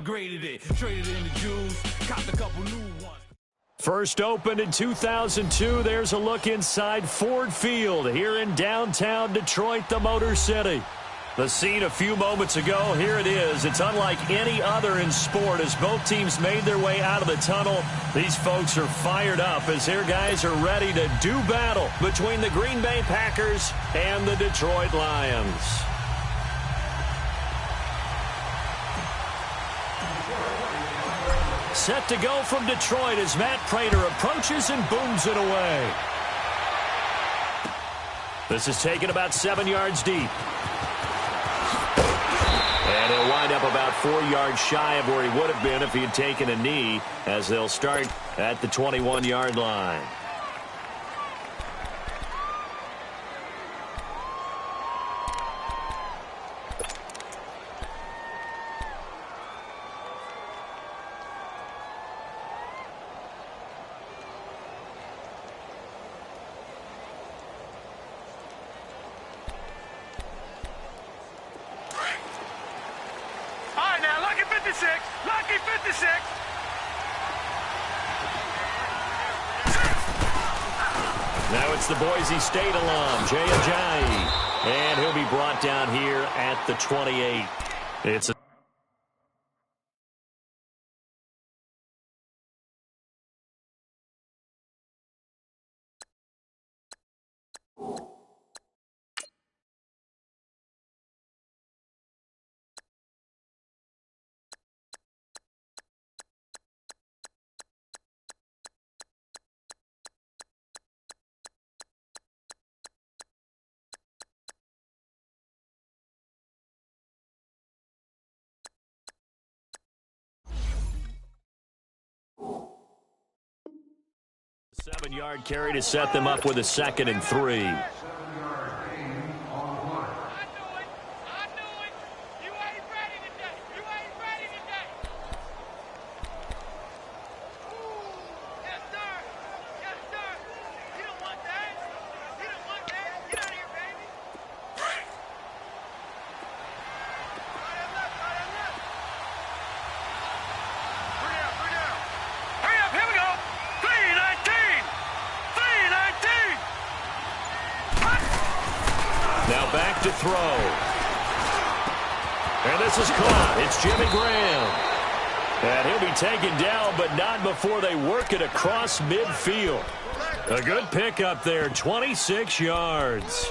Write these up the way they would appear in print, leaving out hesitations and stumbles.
upgraded it, traded in the jewels, copped a couple new ones. First opened in 2002, there's a look inside Ford Field here in downtown Detroit, the Motor City. The scene a few moments ago, here it is. It's unlike any other in sport as both teams made their way out of the tunnel. These folks are fired up as their guys are ready to do battle between the Green Bay Packers and the Detroit Lions. Set to go from Detroit as Matt Prater approaches and booms it away. This is taken about 7 yards deep. And he'll wind up about 4 yards shy of where he would have been if he had taken a knee, as they'll start at the 21-yard line. Lucky 56. Now it's the Boise State alum, Jay Ajayi. And he'll be brought down here at the 28. It's a seven-yard carry to set them up with a 2nd and 3. Now back to throw. And this is caught. It's Jimmy Graham. And he'll be taken down, but not before they work it across midfield. A good pickup there, 26 yards.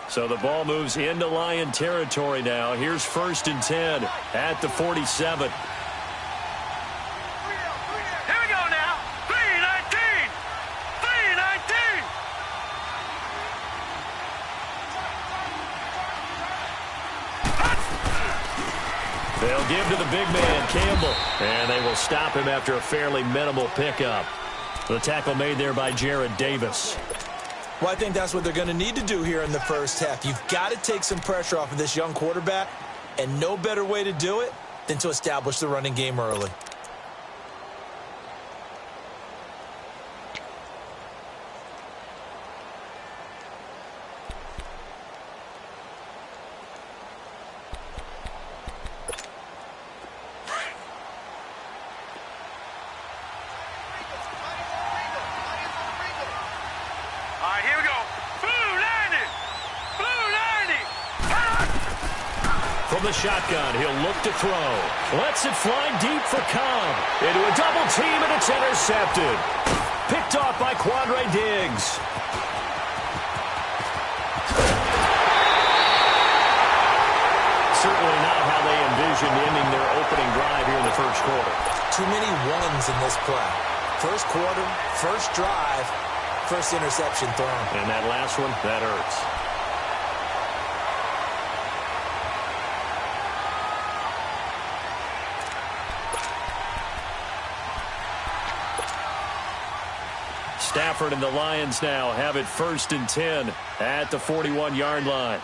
So the ball moves into Lion territory now. Here's 1st and 10 at the 47. They'll give to the big man, Campbell, and they will stop him after a fairly minimal pickup. The tackle made there by Jared Davis. Well, I think that's what they're going to need to do here in the first half. You've got to take some pressure off of this young quarterback, and no better way to do it than to establish the running game early. From the shotgun, he'll look to throw. Lets it fly deep for Cobb. Into a double team, and it's intercepted. Picked off by Quandre Diggs. Certainly not how they envisioned ending their opening drive here in the first quarter. Too many ones in this play. First quarter, first drive, first interception thrown. And that last one, that hurts. Stafford and the Lions now have it 1st and 10 at the 41-yard line.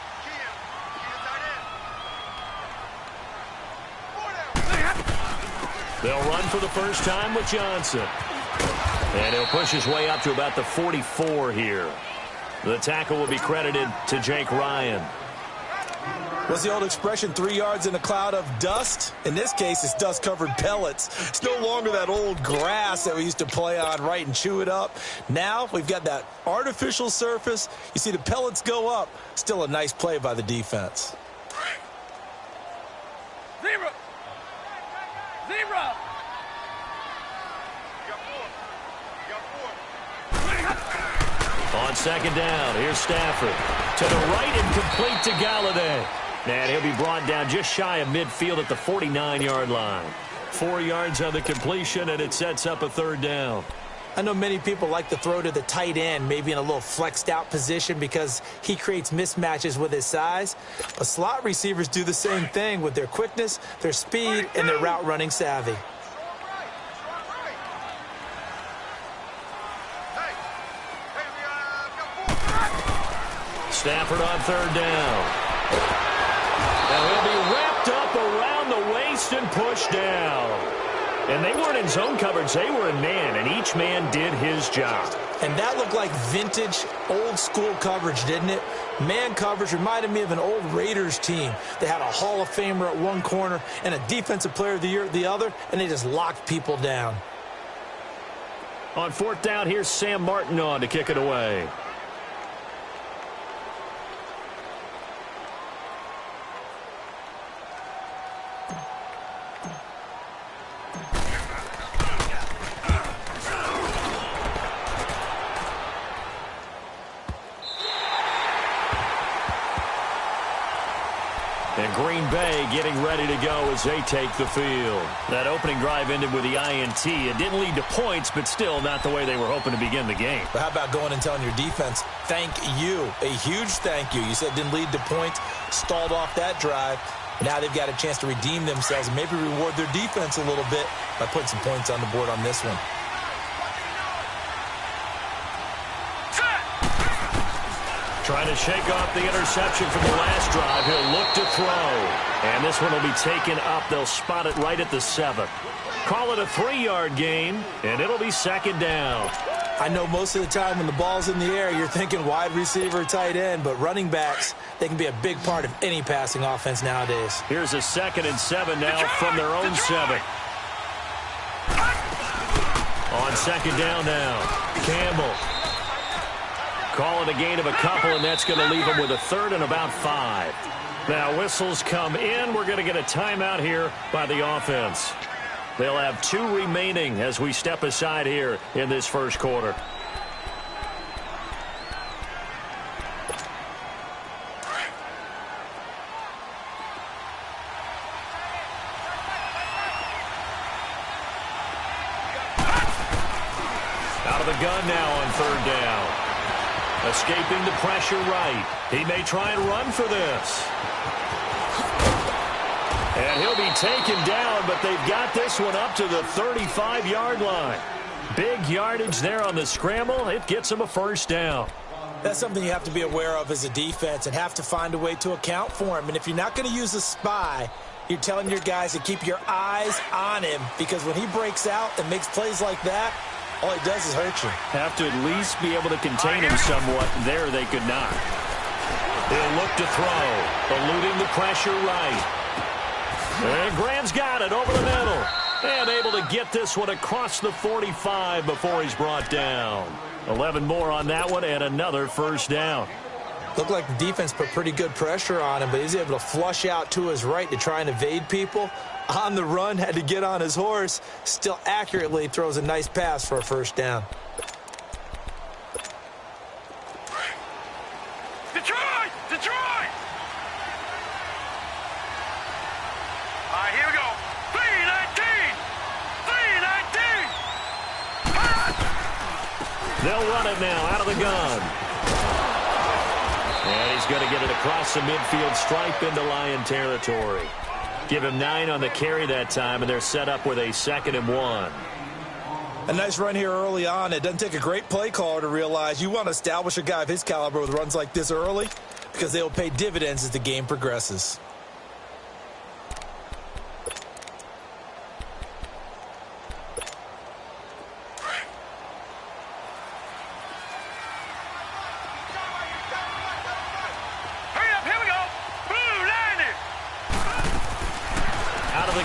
They'll run for the first time with Johnson. And he'll push his way up to about the 44 here. The tackle will be credited to Jake Ryan. What's the old expression, 3 yards in a cloud of dust? In this case, it's dust-covered pellets. It's no longer that old grass that we used to play on, right, and chew it up. Now we've got that artificial surface. You see the pellets go up. Still a nice play by the defense. 0. On second down, here's Stafford. To the right and complete to Galladay. And he'll be brought down just shy of midfield at the 49-yard line. 4 yards on the completion, and it sets up a third down. I know many people like to throw to the tight end, maybe in a little flexed out position because he creates mismatches with his size. But slot receivers do the same thing with their quickness, their speed, and their route running savvy. Stafford on third down. Now he'll be wrapped up around the waist and pushed down. And they weren't in zone coverage. They were in man, and each man did his job. And that looked like vintage, old-school coverage, didn't it? Man coverage reminded me of an old Raiders team. They had a Hall of Famer at one corner and a Defensive Player of the Year at the other, and they just locked people down. On fourth down, here's Sam Martin on to kick it away. And Green Bay getting ready to go as they take the field. That opening drive ended with the INT. It didn't lead to points, but still not the way they were hoping to begin the game. But how about going and telling your defense, thank you, a huge thank you. You said it didn't lead to points, stalled off that drive. Now they've got a chance to redeem themselves and maybe reward their defense a little bit by putting some points on the board on this one. Trying to shake off the interception from the last drive. He'll look to throw. And this one will be taken up. They'll spot it right at the 7. Call it a 3-yard gain, and it'll be second down. I know most of the time when the ball's in the air, you're thinking wide receiver, tight end, but running backs, they can be a big part of any passing offense nowadays. Here's a 2nd and 7 now from their own 7. On second down now, Campbell. Call it a gain of a couple, and that's going to leave them with a 3rd and about 5. Now whistles come in. We're going to get a timeout here by the offense. They'll have 2 remaining as we step aside here in this first quarter. Out of the gun now on 3rd down. Escaping the pressure right. He may try and run for this. And he'll be taken down, but they've got this one up to the 35-yard line. Big yardage there on the scramble. It gets him a first down. That's something you have to be aware of as a defense and have to find a way to account for him. And if you're not going to use a spy, you're telling your guys to keep your eyes on him, because when he breaks out and makes plays like that, all he does is hurt you. Have to at least be able to contain him somewhat. There they could not. He'll look to throw, eluding the pressure right. And Graham's got it over the middle. And able to get this one across the 45 before he's brought down. 11 more on that one and another first down. Looked like the defense put pretty good pressure on him, but he's able to flush out to his right to try and evade people. On the run, had to get on his horse. Still accurately throws a nice pass for a first down. Detroit! Detroit! All right, here we go. 3-19! 3-19! They'll run it now out of the gun. And he's going to get it across the midfield stripe into Lion territory. Give him 9 on the carry that time, and they're set up with a 2nd and 1. A nice run here early on. It doesn't take a great play caller to realize you want to establish a guy of his caliber with runs like this early, because they will pay dividends as the game progresses.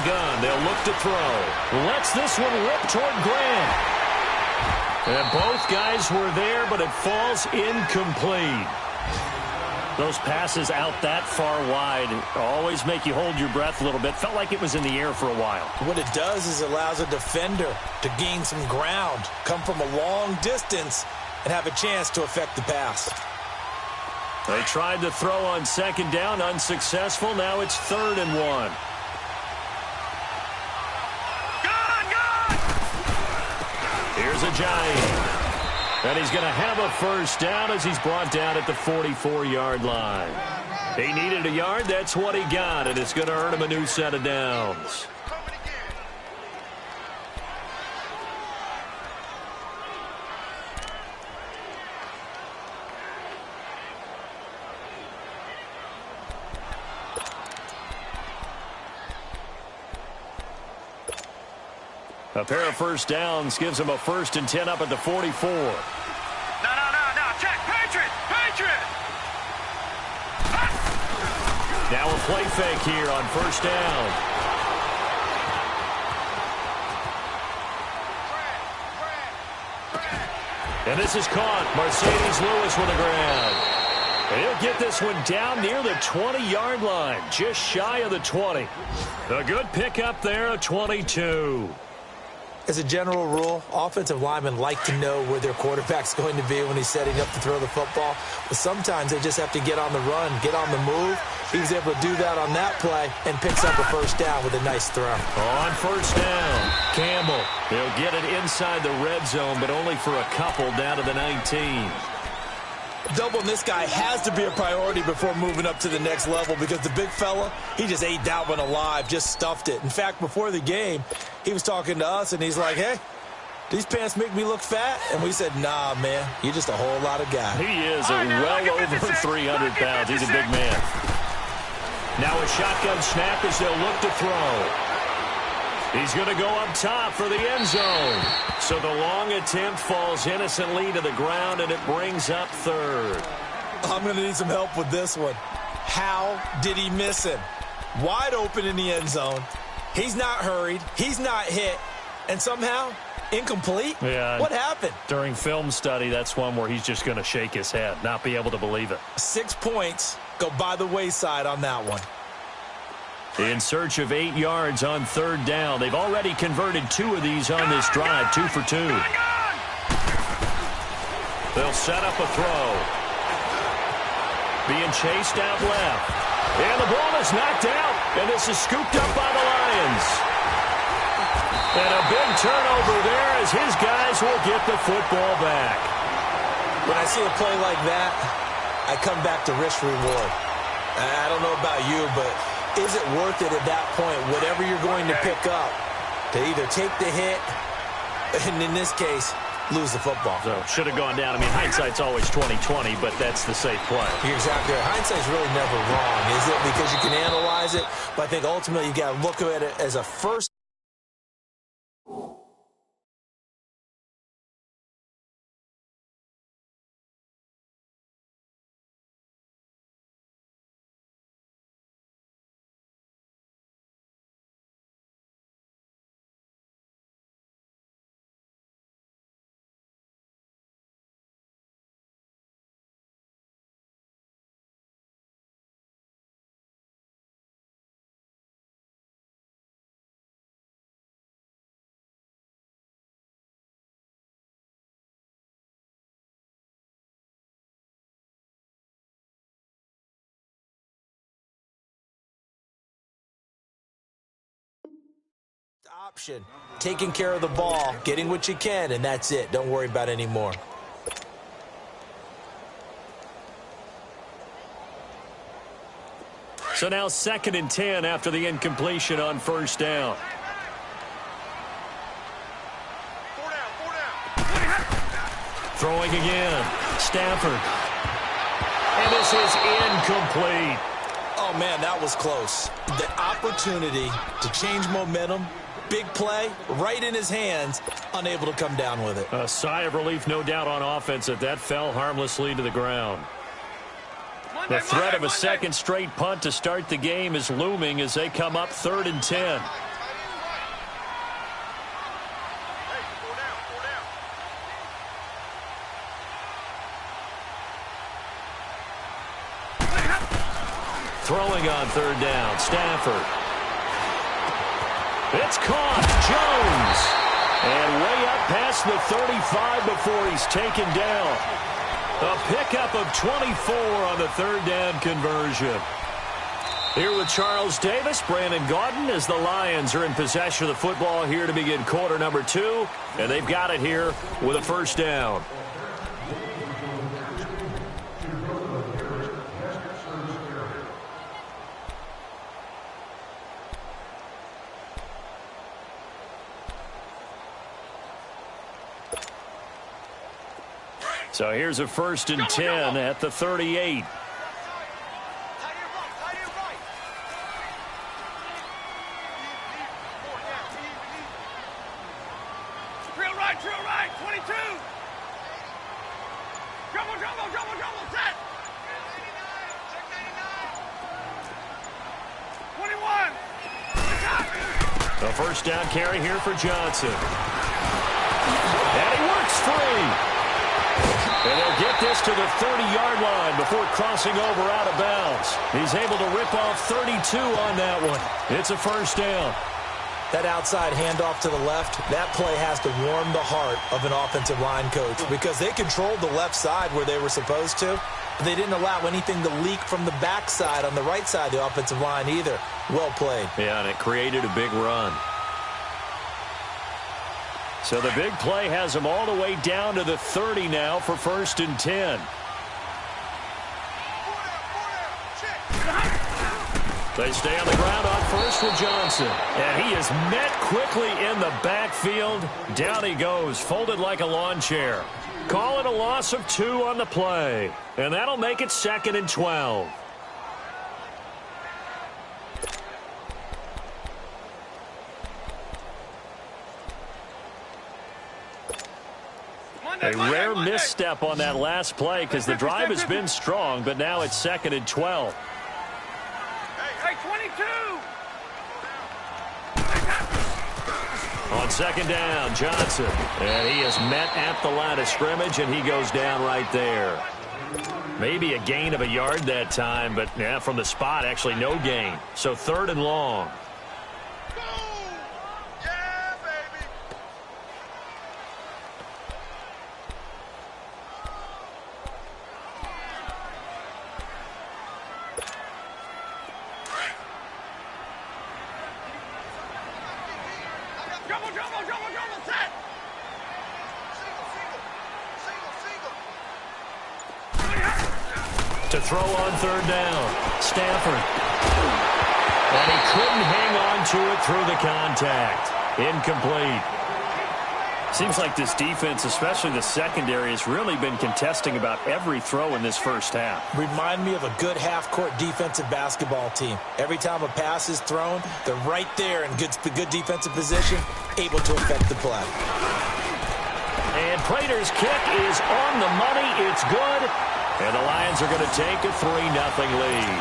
gun. They'll look to throw. Lets this one rip toward Grant. And both guys were there, but it falls incomplete. Those passes out that far wide always make you hold your breath a little bit. Felt like it was in the air for a while. What it does is it allows a defender to gain some ground, come from a long distance, and have a chance to affect the pass. They tried to throw on second down, unsuccessful. Now it's 3rd and 1. Here's a Giant. And he's going to have a first down as he's brought down at the 44-yard line. He needed a yard. That's what he got, and it's going to earn him a new set of downs. A pair of first downs gives him a 1st and 10 up at the 44. No. Check. Patriot. Now a play fake here on first down. And this is caught. Mercedes Lewis with a grab. And he'll get this one down near the 20-yard line, just shy of the 20. A good pickup there, a 22. As a general rule, offensive linemen like to know where their quarterback's going to be when he's setting up to throw the football. But sometimes they just have to get on the run, get on the move. He was able to do that on that play and picks up a first down with a nice throw. On first down, Campbell. He'll get it inside the red zone, but only for a couple down to the 19. Doubling this guy has to be a priority before moving up to the next level because the big fella, he just ate that one alive, just stuffed it. In fact, before the game, he was talking to us, and he's like, hey, these pants make me look fat? And we said, nah, man, you're just a whole lot of guy. He is well over 300 pounds. He's a big man. Now a shotgun snap as they'll look to throw. He's going to go up top for the end zone. So the long attempt falls innocently to the ground, and it brings up 3rd. I'm going to need some help with this one. How did he miss him? Wide open in the end zone. He's not hurried. He's not hit. And somehow, incomplete? Yeah. What happened? During film study, that's one where he's just going to shake his head, not be able to believe it. 6 points go by the wayside on that one. In search of 8 yards on 3rd down. They've already converted 2 of these on this drive, 2 for 2. They'll set up a throw. Being chased out left. And the ball is knocked out, and this is scooped up by the Lions. And a big turnover there as his guys will get the football back. When I see a play like that, I come back to risk-reward. I don't know about you, but is it worth it at that point, whatever you're going to pick up, to either take the hit, and in this case, lose the football? So should have gone down. I mean, hindsight's always 20/20, but that's the safe play. You're exactly right. Hindsight's really never wrong, is it? Because you can analyze it, but I think ultimately you got to look at it as a first. Option, taking care of the ball, getting what you can, and that's it. Don't worry about any more. So now 2nd and 10 after the incompletion on first down. 4 down. Throwing again. Stafford. And this is incomplete. Oh, man, that was close. The opportunity to change momentum, big play, right in his hands, unable to come down with it. A sigh of relief, no doubt, on offense that fell harmlessly to the ground. The threat of a second straight punt to start the game is looming as they come up 3rd and 10. Throwing on third down, Stafford. It's caught, Jones. And way up past the 35 before he's taken down. A pickup of 24 on the third down conversion. Here with Charles Davis, Brandon Gaudin, as the Lions are in possession of the football here to begin quarter number 2. And they've got it here with a first down. So here's a 1st and 10 at the 38. Drill right, 22. Dribble, set. 21. A first down carry here for Johnson. And he works free. And they'll get this to the 30-yard line before crossing over out of bounds. He's able to rip off 32 on that one. It's a first down. That outside handoff to the left, that play has to warm the heart of an offensive line coach because they controlled the left side where they were supposed to. But they didn't allow anything to leak from the backside on the right side of the offensive line either. Well played. Yeah, and it created a big run. So the big play has them all the way down to the 30 now for 1st and 10. They stay on the ground on first with Johnson. And he is met quickly in the backfield. Down he goes, folded like a lawn chair. Call it a loss of 2 on the play. And that'll make it 2nd and 12. A rare misstep on that last play because the drive has been strong, but now it's 2nd and 12. Hey, 22. On 2nd down, Johnson. And he is met at the line of scrimmage, and he goes down right there. Maybe a gain of a yard that time, but yeah, from the spot, actually no gain. So 3rd and long. Set. To throw on 3rd down, Stafford. And he couldn't hang on to it through the contact. Incomplete. Seems like this defense, especially the secondary, has really been contesting about every throw in this first half. Remind me of a good half-court defensive basketball team. Every time a pass is thrown, they're right there in good defensive position, able to affect the play. And Prater's kick is on the money. It's good. And the Lions are going to take a 3-0 lead.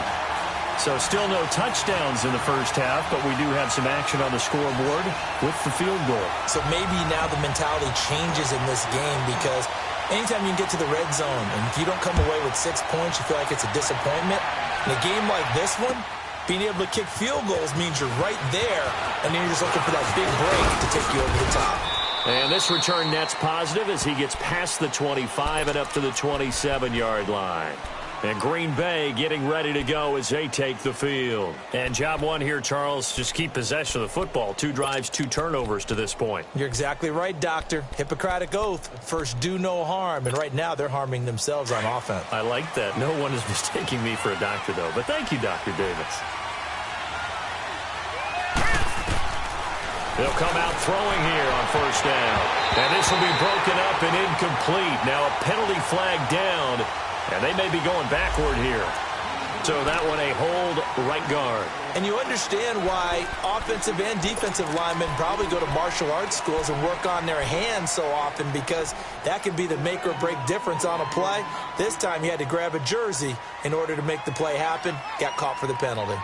So still no touchdowns in the first half, but we do have some action on the scoreboard with the field goal. So maybe now the mentality changes in this game because anytime you can get to the red zone, and if you don't come away with 6 points, you feel like it's a disappointment. In a game like this one, being able to kick field goals means you're right there, and then you're just looking for that big break to take you over the top. And this return net's positive as he gets past the 25 and up to the 27-yard line. And Green Bay getting ready to go as they take the field. And job one here, Charles, just keep possession of the football. 2 drives, 2 turnovers to this point. You're exactly right, Doctor. Hippocratic oath. First, do no harm. And right now, they're harming themselves on offense. I like that. No one is mistaking me for a doctor, though. But thank you, Dr. Davis. They'll come out throwing here on first down. And this will be broken up and incomplete. Now a penalty flag down. And they may be going backward here. So that one a hold right guard. And you understand why offensive and defensive linemen probably go to martial arts schools and work on their hands so often because that can be the make or break difference on a play. This time he had to grab a jersey in order to make the play happen. Got caught for the penalty.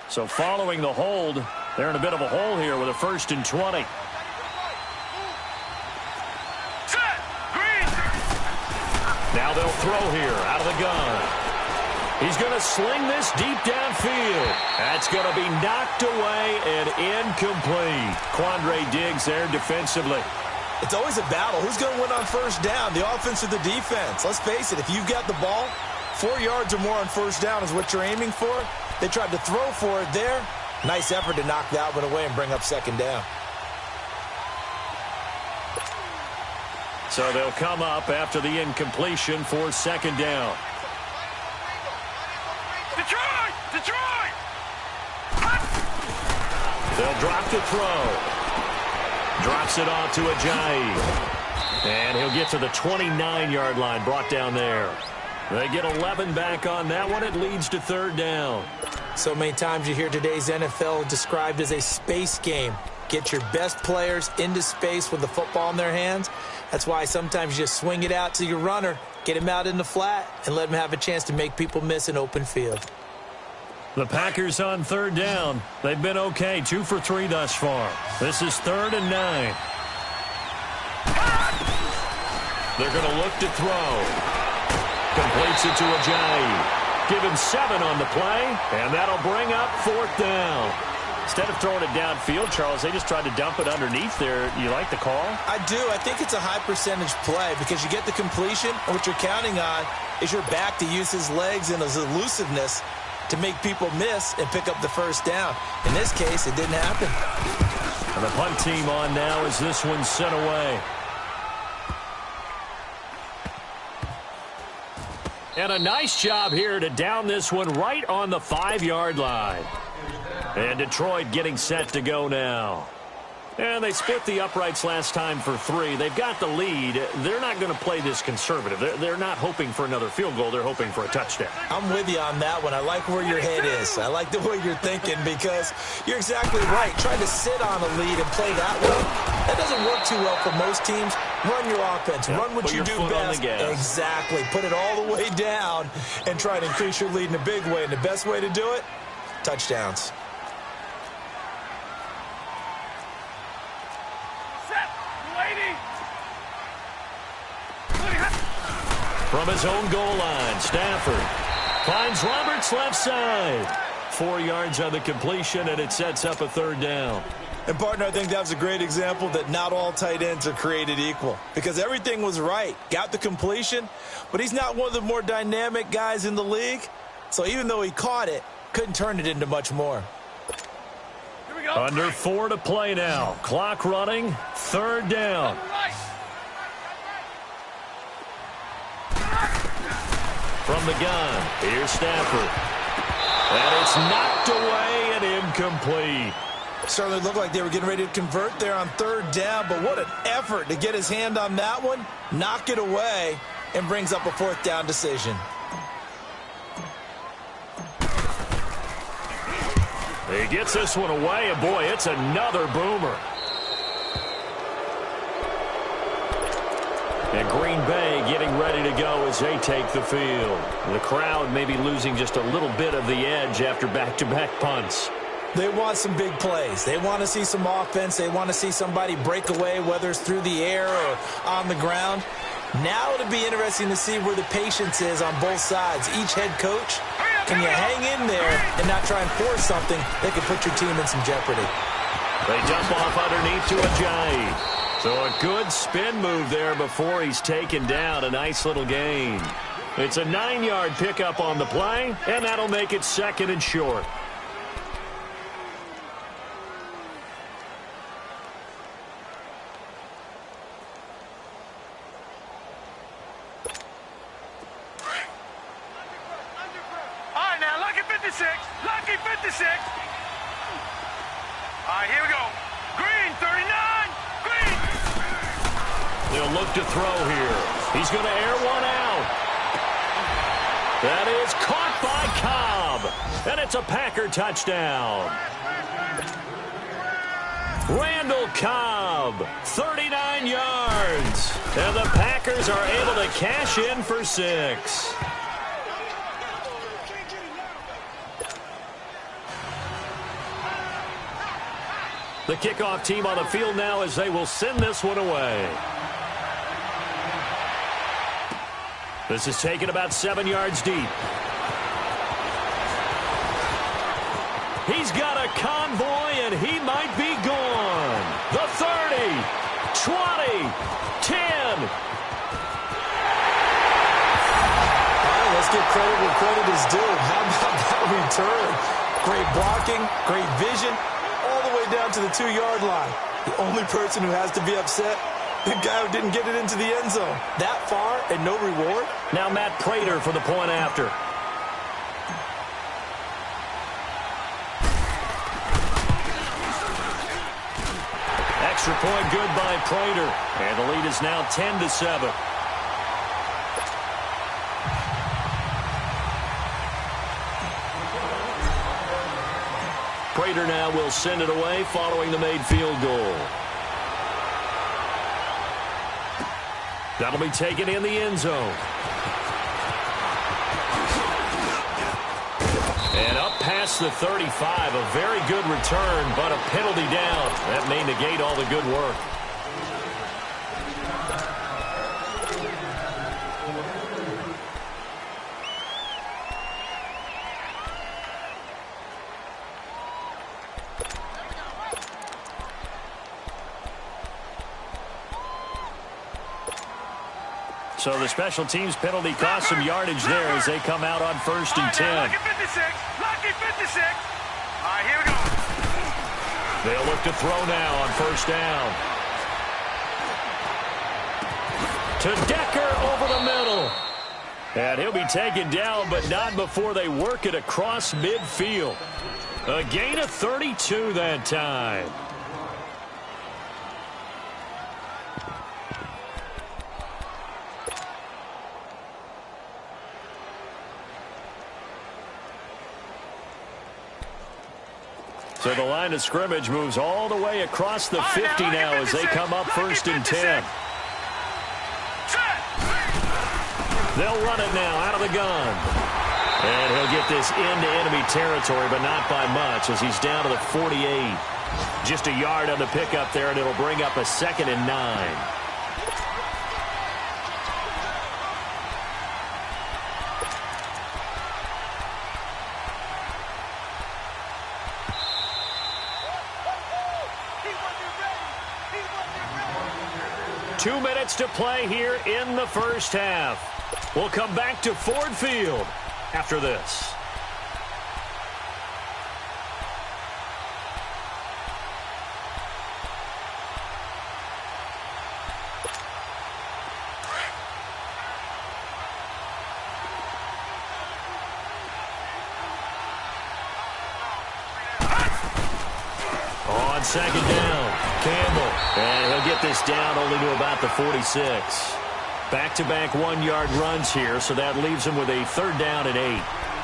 So following the hold, they're in a bit of a hole here with a 1st and 20. Now they'll throw here out of the gun. He's going to sling this deep downfield. That's going to be knocked away and incomplete. Quandre Diggs there defensively. It's always a battle. Who's going to win on first down, the offense or the defense? Let's face it, if you've got the ball, 4 yards or more on first down is what you're aiming for. They tried to throw for it there. Nice effort to knock that one away and bring up second down. So they'll come up after the incompletion for second down. Detroit! Detroit! They'll drop the throw. Drops it off to Ajayi. And he'll get to the 29-yard line, brought down there. They get 11 back on that one. It leads to third down. So many times you hear today's NFL described as a space game. Get your best players into space with the football in their hands. That's why sometimes you just swing it out to your runner, get him out in the flat, and let him have a chance to make people miss an open field. The Packers on third down. They've been okay, 2 for 3 thus far. This is 3rd and 9. They're going to look to throw. Completes it to Ajayi. Give him 7 on the play, and that'll bring up 4th down. Instead of throwing it downfield, Charles, they just tried to dump it underneath there. You like the call? I do. I think it's a high percentage play because you get the completion, and what you're counting on is your back to use his legs and his elusiveness to make people miss and pick up the first down. In this case, it didn't happen. And the punt team on now as this one's sent away. And a nice job here to down this one right on the 5-yard line. And Detroit getting set to go now. And they split the uprights last time for 3. They've got the lead. They're not going to play this conservative. They're not hoping for another field goal. They're hoping for a touchdown. I'm with you on that one. I like where your head is. I like the way you're thinking because you're exactly right. Trying to sit on a lead and play that way, that doesn't work too well for most teams. Run your offense. Yep. Run what you do best. Exactly. Put it all the way down and try to increase your lead in a big way. And the best way to do it, touchdowns. From his own goal line, Stafford finds Roberts left side. 4 yards on the completion, and it sets up a 3rd down. And, partner, I think that was a great example that not all tight ends are created equal because everything was right. Got the completion, but he's not one of the more dynamic guys in the league. So even though he caught it, couldn't turn it into much more. Here we go. Under 4 to play now. Clock running, 3rd down. From the gun, here's Stafford. And it's knocked away and incomplete. Certainly looked like they were getting ready to convert there on 3rd down, but what an effort to get his hand on that one, knock it away, and brings up a 4th down decision. He gets this one away, and boy, it's another boomer. And Green Bay getting ready to go as they take the field. The crowd maybe losing just a little bit of the edge after back-to-back punts. They want some big plays. They want to see some offense. They want to see somebody break away, whether it's through the air or on the ground. Now it'll be interesting to see where the patience is on both sides. Each head coach, can you hang in there and not try and force something that could put your team in some jeopardy? They jump off underneath to Ajayi. So a good spin move there before he's taken down. A nice little gain. It's a 9-yard pickup on the play, and that'll make it 2nd and short. All right, now, lucky 56. Lucky 56. All right, here we go. Green, 39. Green. They'll look to throw here. He's going to air one out. That is caught by Cobb. And it's a Packer touchdown. Randall Cobb, 39 yards. And the Packers are able to cash in for 6. The kickoff team on the field now as they will send this one away. This is taken about 7 yards deep. He's got a convoy, and he might be gone. The 30, 20, 10. Let's give credit where credit is due. How about that return? Great blocking, great vision, all the way down to the 2-yard line. The only person who has to be upset, the guy who didn't get it into the end zone. That far and no reward? Now Matt Prater for the point after. Extra point good by Prater. And the lead is now 10-7. Prater now will send it away following the made field goal. That'll be taken in the end zone. And up past the 35, a very good return, but a penalty down. That may negate all the good work. So the special teams penalty cost some yardage there as they come out on 1st and 10. Lucky 56. Lucky 56. All right, here we go. They'll look to throw now on 1st down. To Decker over the middle. And he'll be taken down, but not before they work it across midfield. A gain of 32 that time. So the line of scrimmage moves all the way across the 50 now as they come up 1st and 10. They'll run it now out of the gun. And he'll get this into enemy territory, but not by much as he's down to the 48. Just a yard on the pickup there, and it'll bring up a 2nd and 9. Two minutes to play here in the first half. We'll come back to Ford Field after this. On 2nd down, Campbell. And he'll get this down only to about the 46. Back-to-back 1-yard runs here, so that leaves him with a 3rd down and 8.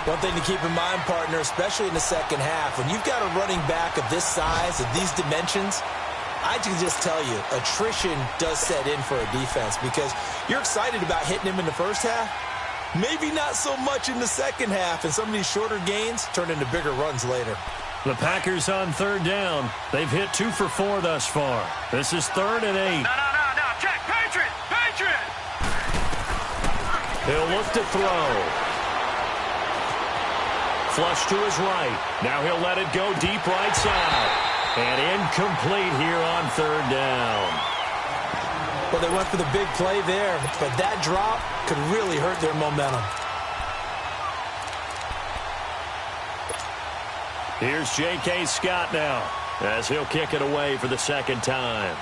One thing to keep in mind, partner, especially in the second half, when you've got a running back of this size, of these dimensions, I can just tell you, attrition does set in for a defense because you're excited about hitting him in the first half. Maybe not so much in the second half, and some of these shorter gains turn into bigger runs later. The Packers on 3rd down. They've hit 2 for 4 thus far. This is 3rd and 8. No. Check. Patriot. He'll look to throw. Flush to his right. Now he'll let it go deep right side. And incomplete here on 3rd down. Well, they went for the big play there, but that drop could really hurt their momentum. Here's J.K. Scott now as he'll kick it away for the 2nd time.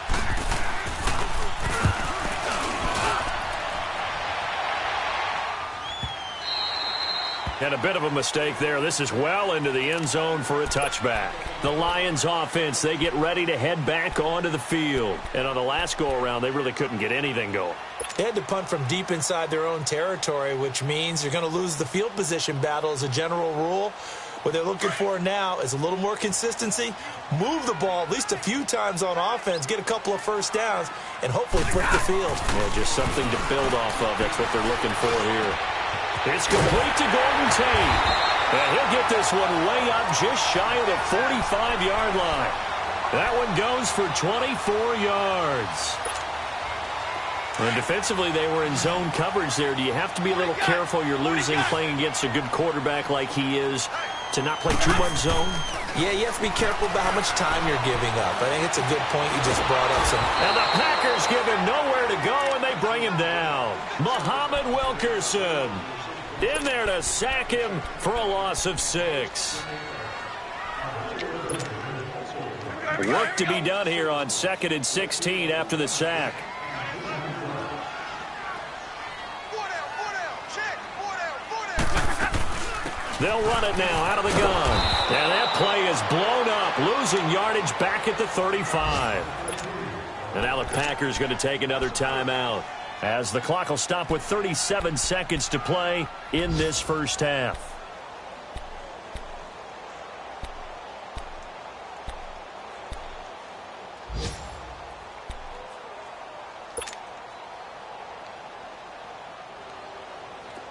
And a bit of a mistake there. This is well into the end zone for a touchback. The Lions offense, they get ready to head back onto the field. And on the last go-around, they really couldn't get anything going. They had to punt from deep inside their own territory, which means you're going to lose the field position battle as a general rule. What they're looking for now is a little more consistency, move the ball at least a few times on offense, get a couple of 1st downs, and hopefully flip the field. Yeah, just something to build off of. That's what they're looking for here. It's complete to Golden Tate. And he'll get this one way up just shy of the 45-yard line. That one goes for 24 yards. And defensively, they were in zone coverage there. Do you have to be a little careful? You're losing playing against a good quarterback like he is. to not play too much zone? Yeah, you have to be careful about how much time you're giving up. I think it's a good point you just brought up. And the Packers give him nowhere to go, and they bring him down. Muhammad Wilkerson in there to sack him for a loss of 6. Work to be done here on 2nd and 16 after the sack. They'll run it now out of the gun. And that play is blown up, losing yardage back at the 35. And now the Packers going to take another timeout, as the clock will stop with 37 seconds to play in this first half.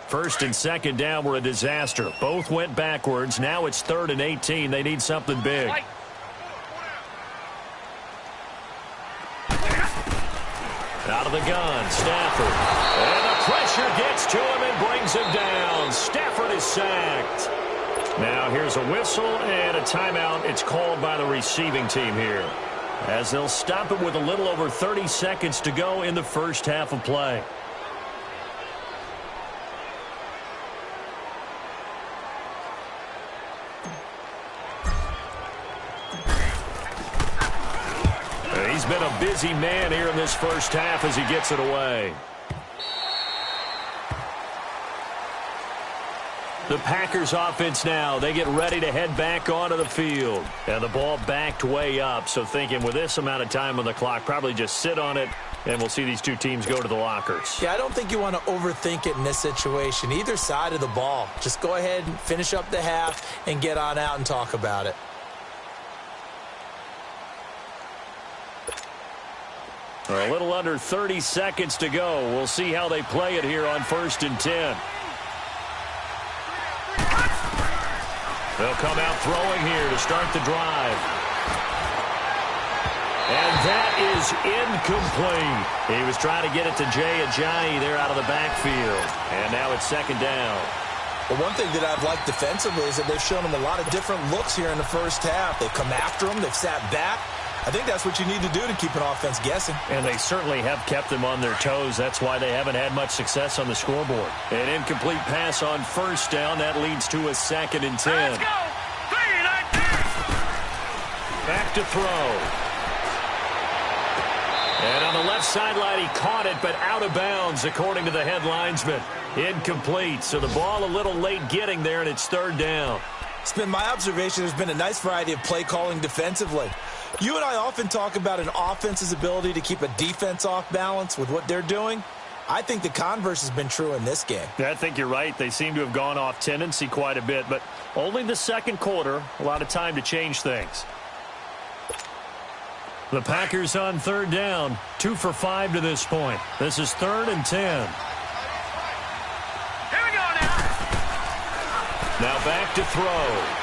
First and second down were a disaster. Both went backwards. Now it's 3rd and 18. They need something big. Out of the gun, Stafford. And the pressure gets to him and brings him down. Stafford is sacked. Now here's a whistle and a timeout. It's called by the receiving team here, as they'll stop it with a little over 30 seconds to go in the first half of play. He's been a busy man here in this first half as he gets it away. The Packers offense now, they get ready to head back onto the field. And the ball backed way up, so thinking with this amount of time on the clock, probably just sit on it, and we'll see these two teams go to the lockers. Yeah, I don't think you want to overthink it in this situation. Either side of the ball. Just go ahead and finish up the half and get on out and talk about it. A little under 30 seconds to go. We'll see how they play it here on 1st and 10. They'll come out throwing here to start the drive. And that is incomplete. He was trying to get it to Jay Ajayi there out of the backfield. And now it's 2nd down. Well, one thing that I've liked defensively is that they've shown them a lot of different looks here in the first half. They've come after them. They've sat back. I think that's what you need to do to keep an offense guessing. And they certainly have kept them on their toes. That's why they haven't had much success on the scoreboard. An incomplete pass on 1st down. That leads to a 2nd and 10. Let's go. 3-19. Back to throw. And on the left sideline, he caught it, but out of bounds, according to the head linesman. Incomplete. So the ball a little late getting there, and it's 3rd down. It's been my observation there's been a nice variety of play calling defensively. You and I often talk about an offense's ability to keep a defense off balance with what they're doing. I think the converse has been true in this game. I think you're right. They seem to have gone off tendency quite a bit, but only the second quarter, a lot of time to change things. The Packers on 3rd down, 2 for 5 to this point. This is 3rd and 10. Here we go now. Now back to throw.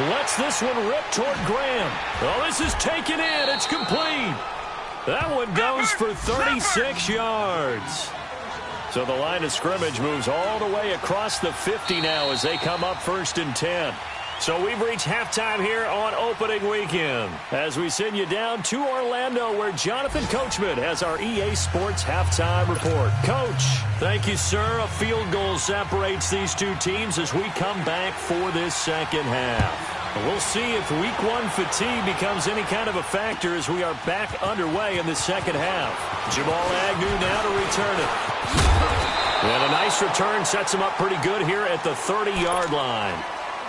Lets this one rip toward Graham. Oh, this is taken in. It's complete. That one goes for 36 yards. So the line of scrimmage moves all the way across the 50 now as they come up 1st and 10. So we've reached halftime here on opening weekend as we send you down to Orlando, where Jonathan Coachman has our EA Sports halftime report. Coach, thank you, sir. A field goal separates these two teams as we come back for this second half. We'll see if week 1 fatigue becomes any kind of a factor as we are back underway in the second half. Jamal Agnew now to return it. And a nice return sets him up pretty good here at the 30-yard line.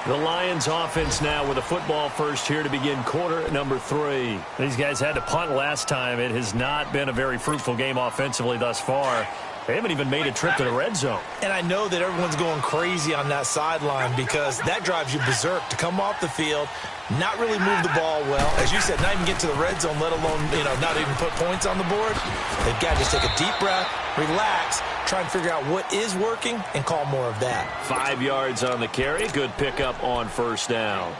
The Lions offense now with a football first here to begin quarter number 3. These guys had to punt last time. It has not been a very fruitful game offensively thus far. They haven't even made a trip to the red zone. And I know that everyone's going crazy on that sideline because that drives you berserk to come off the field, not really move the ball well. As you said, not even get to the red zone, let alone, not even put points on the board. They've got to just take a deep breath, relax, try and figure out what is working and call more of that. 5 yards on the carry. Good pickup on 1st down.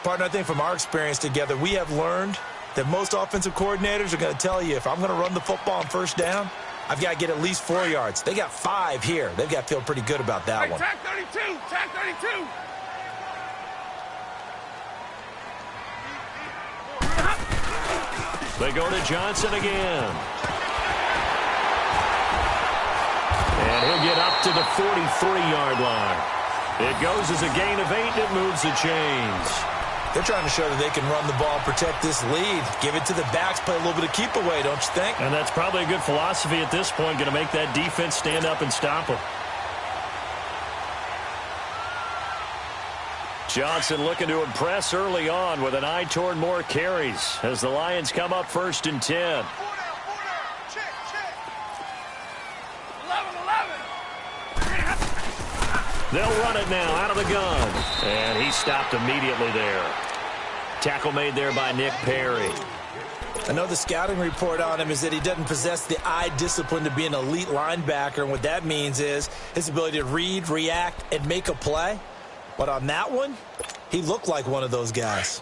Partner, I think from our experience together, we have learned that most offensive coordinators are going to tell you, if I'm going to run the football on 1st down, I've got to get at least 4 yards. They got 5 here. They've got to feel pretty good about that one. Tag 32! Tag 32! They go to Johnson again. And he'll get up to the 43-yard line. It goes as a gain of 8, and it moves the chains. They're trying to show that they can run the ball and protect this lead. Give it to the backs, play a little bit of keep away, don't you think? And that's probably a good philosophy at this point, going to make that defense stand up and stop them. Johnson looking to impress early on with an eye toward more carries as the Lions come up 1st and 10. 11, 11. They'll run it now out of the gun. And he stopped immediately there. Tackle made there by Nick Perry. I know the scouting report on him is that he doesn't possess the eye discipline to be an elite linebacker. And what that means is his ability to read, react, and make a play. But on that one, he looked like one of those guys.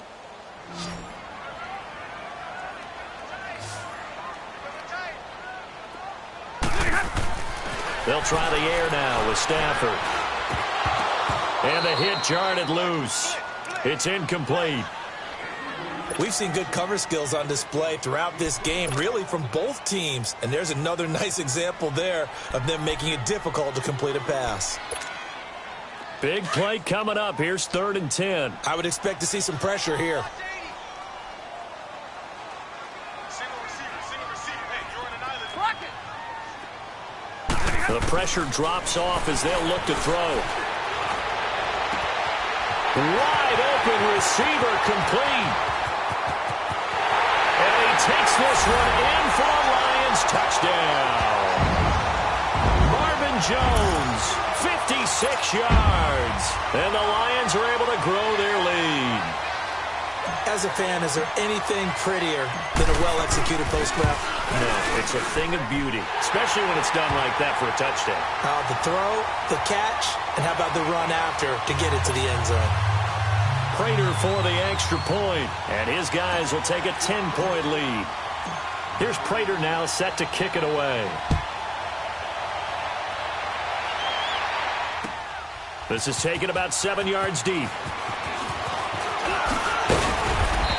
They'll try the air now with Stafford. And the hit jarred it loose. It's incomplete. We've seen good cover skills on display throughout this game, really from both teams. And there's another nice example there of them making it difficult to complete a pass. Big play coming up. Here's 3rd and 10. I would expect to see some pressure here. The pressure drops off as they'll look to throw. Wide open receiver complete. And he takes this one in for a Lions touchdown. Marvin Jones, 56 yards. And the Lions are able to grow their lead. As a fan, is there anything prettier than a well-executed post route? No, it's a thing of beauty, especially when it's done like that for a touchdown. The throw, the catch, and how about the run after to get it to the end zone? Prater for the extra point, and his guys will take a 10-point lead. Here's Prater now set to kick it away. This is taken about 7 yards deep.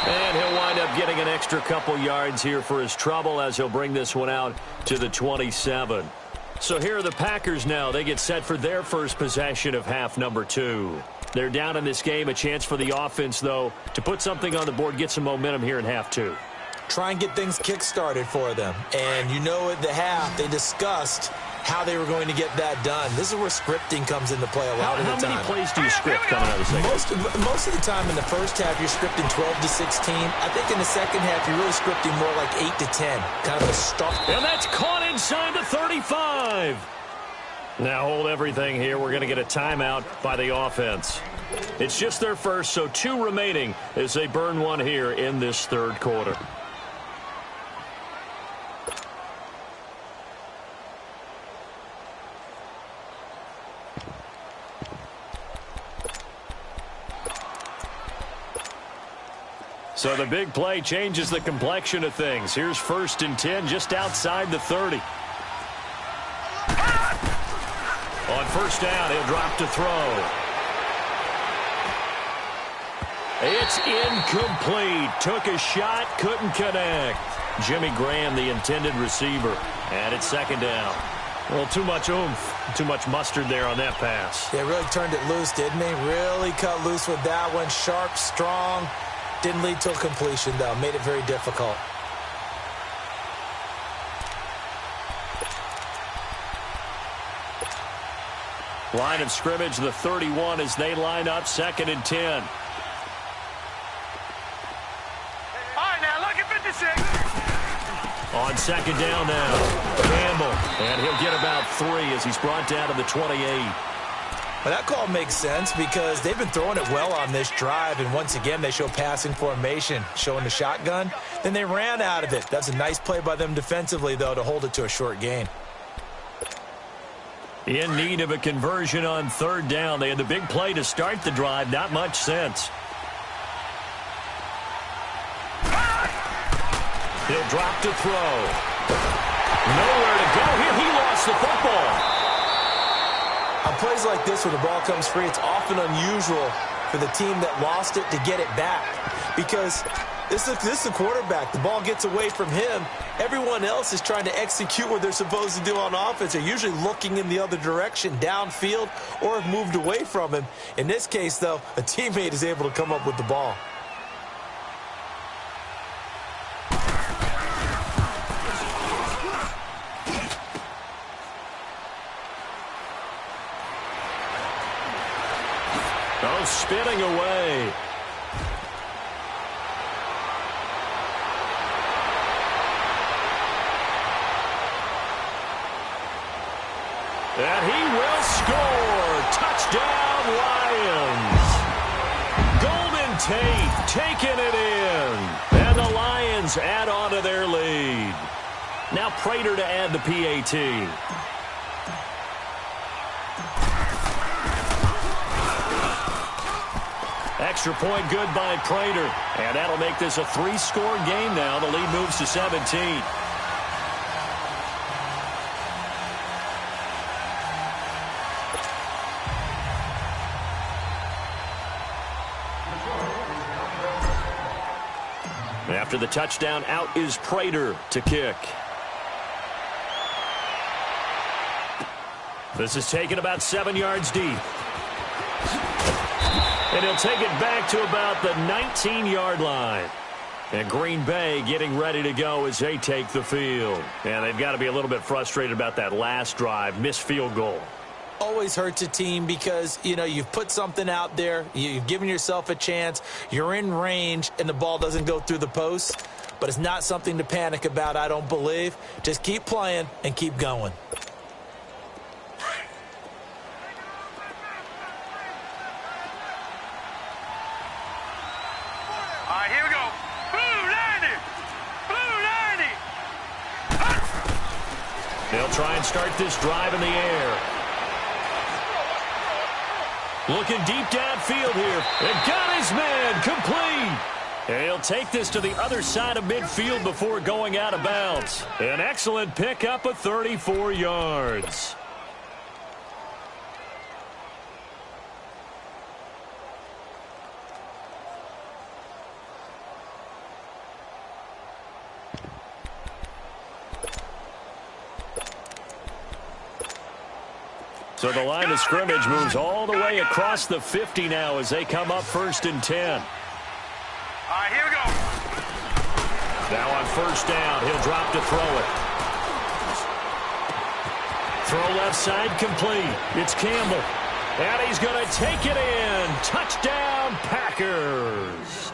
And he'll wind up getting an extra couple yards here for his trouble as he'll bring this one out to the 27. So here are the Packers now. They get set for their first possession of half number 2. They're down in this game. A chance for the offense, though, to put something on the board, get some momentum here in half 2. Try and get things kick-started for them. And you know at the half, they discussed how they were going to get that done. This is where scripting comes into play a lot of the time. How many plays do you script coming out of the second? Most of the time in the first half, you're scripting 12 to 16. I think in the second half, you're really scripting more like 8 to 10. Kind of a start. And that's caught inside the 35. Now hold everything here. We're going to get a timeout by the offense. It's just their first, so 2 remaining as they burn one here in this third quarter. So the big play changes the complexion of things. Here's 1st and 10 just outside the 30. On 1st down, he'll drop to throw. It's incomplete. Took a shot, couldn't connect. Jimmy Graham, the intended receiver. And it's 2nd down. Well, too much oomph, too much mustard there on that pass. Yeah, really turned it loose, didn't he? Really cut loose with that one. Sharp, strong. Didn't lead to a completion, though. Made it very difficult. Line of scrimmage, the 31 as they line up 2nd and 10. All right, now look at 56. On 2nd down now, Campbell. And he'll get about 3 as he's brought down to the 28. Well, that call makes sense because they've been throwing it well on this drive, and once again they show passing formation, showing the shotgun. Then they ran out of it. That's a nice play by them defensively, though, to hold it to a short gain. In need of a conversion on 3rd down. They had the big play to start the drive. Not much sense. He'll drop to throw. Nowhere to go here. He lost the football. On plays like this where the ball comes free, it's often unusual for the team that lost it to get it back. Because this is the quarterback. The ball gets away from him. Everyone else is trying to execute what they're supposed to do on offense. They're usually looking in the other direction, downfield, or have moved away from him. In this case, though, a teammate is able to come up with the ball. Oh, spinning away. And he will score. Touchdown, Lions. Golden Tate taking it in. And the Lions add on to their lead. Now Prater to add the PAT. Extra point good by Prater. And that'll make this a 3-score game now. The lead moves to 17. After the touchdown, out is Prater to kick. This is taken about 7 yards deep. And he'll take it back to about the 19-yard line. And Green Bay getting ready to go as they take the field. And they've got to be a little bit frustrated about that last drive, missed field goal. Always hurts a team because, you know, you've put something out there, you've given yourself a chance, you're in range, and the ball doesn't go through the post. But it's not something to panic about, I don't believe. Just keep playing and keep going. All right, here we go. Blue 90. Blue 90. They'll try and start this drive in the air. Looking deep downfield here. And got his man complete. And he'll take this to the other side of midfield before going out of bounds. An excellent pickup of 34 yards. So the line of scrimmage moves all the way across the 50 now as they come up 1st and 10. All right, here we go. Now on 1st down, he'll drop to throw it. Throw left side complete. It's Campbell. And he's going to take it in. Touchdown, Packers.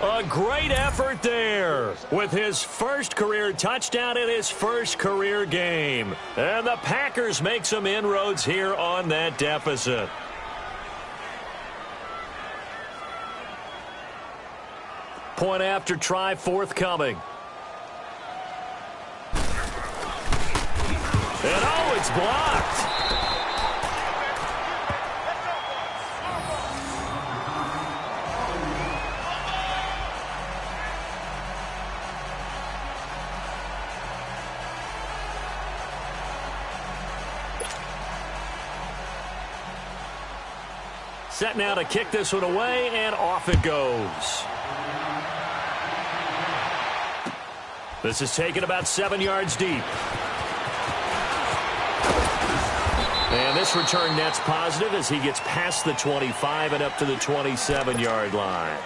A great effort there with his first career touchdown in his first career game. And the Packers make some inroads here on that deficit. Point after try forthcoming. And oh, it's blocked. Set now to kick this one away, and off it goes. This is taken about 7 yards deep. And this return net's positive as he gets past the 25 and up to the 27-yard line.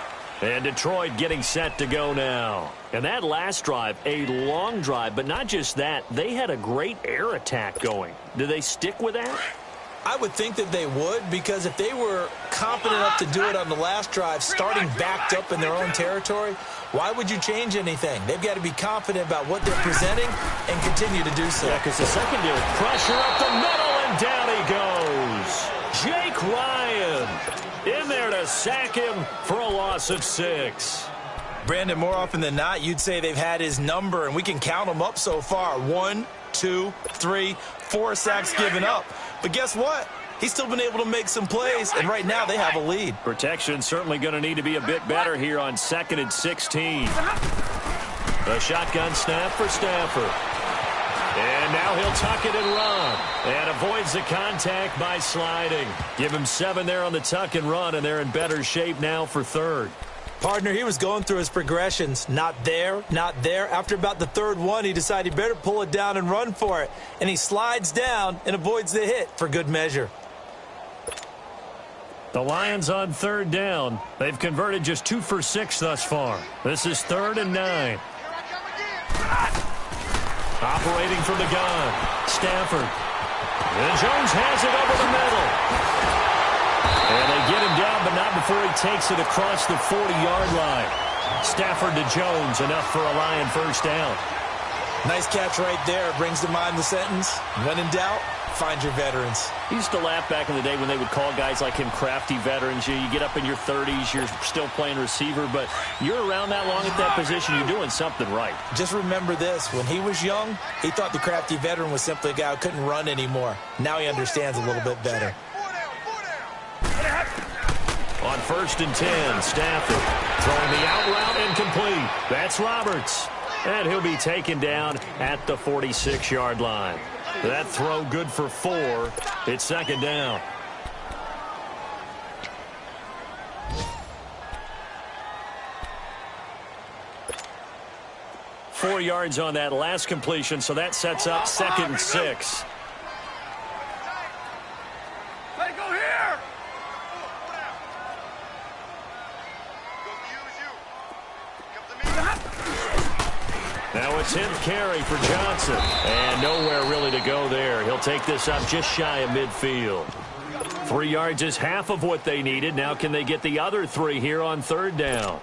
And Detroit getting set to go now. And that last drive, a long drive, but not just that. They had a great air attack going. Do they stick with that? I would think that they would, because if they were confident enough to do it on the last drive, starting backed up in their own territory, why would you change anything? They've got to be confident about what they're presenting and continue to do so. Yeah, because the secondary pressure up the middle, and down he goes. Jake Ryan in there to sack him for a loss of 6. Brandon, more often than not, you'd say they've had his number, and we can count them up so far. 1, 2, 3, 4 sacks given up. But guess what? He's still been able to make some plays, and right now they have a lead. Protection certainly going to need to be a bit better here on 2nd and 16. A shotgun snap for Stafford. Now he'll tuck it and run. And avoids the contact by sliding. Give him 7 there on the tuck and run, and they're in better shape now for third. Partner, he was going through his progressions. Not there, not there. After about the third one, he decided he better pull it down and run for it. And he slides down and avoids the hit for good measure. The Lions on third down. They've converted just 2 for 6 thus far. This is 3rd and 9. Operating from the gun, Stafford. And Jones has it over the middle. And they get him down, but not before he takes it across the 40-yard line. Stafford to Jones, enough for a Lion first down. Nice catch right there. Brings to mind the sentence, when in doubt, find your veterans. He used to laugh back in the day when they would call guys like him crafty veterans. You get up in your 30s, you're still playing receiver, but you're around that long at that position, you're doing something right. Just remember this. When he was young, he thought the crafty veteran was simply a guy who couldn't run anymore. Now he understands a little bit better. On 1st and 10, Stafford throwing the out route incomplete. That's Roberts. And he'll be taken down at the 46-yard line. That throw good for 4. It's 2nd down. Four yards on that last completion, so that sets up 2nd and 6. Let go here. Now it's 10th carry for Johnson. And nowhere really to go there. He'll take this up just shy of midfield. 3 yards is half of what they needed. Now can they get the other 3 here on 3rd down?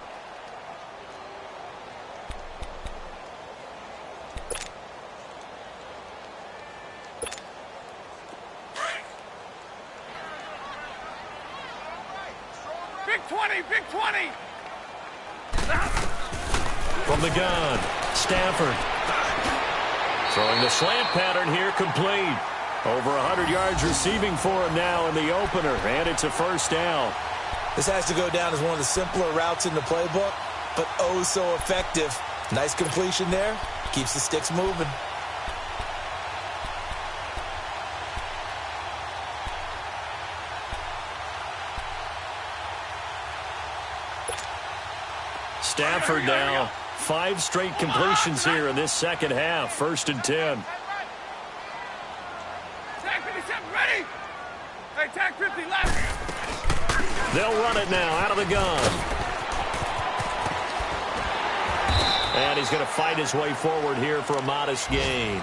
Big 20, big 20. From the gun, Stafford. Throwing the slant pattern here, complete. Over 100 yards receiving for him now in the opener, and it's a first down. This has to go down as one of the simpler routes in the playbook, but oh so effective. Nice completion there. Keeps the sticks moving. Stafford now, 5 straight completions here in this second half. 1st and 10. Tag 57, ready? Hey, tag 50, left. They'll run it now out of the gun. And he's going to fight his way forward here for a modest gain.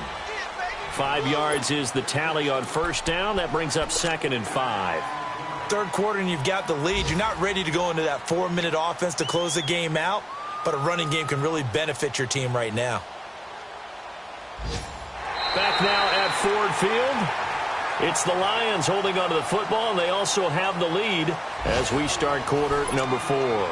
5 yards is the tally on first down. That brings up 2nd and 5. Third quarter and you've got the lead. You're not ready to go into that 4-minute offense to close the game out, but a running game can really benefit your team right now. Back now at Ford Field. It's the Lions holding onto the football, and they also have the lead as we start quarter number 4.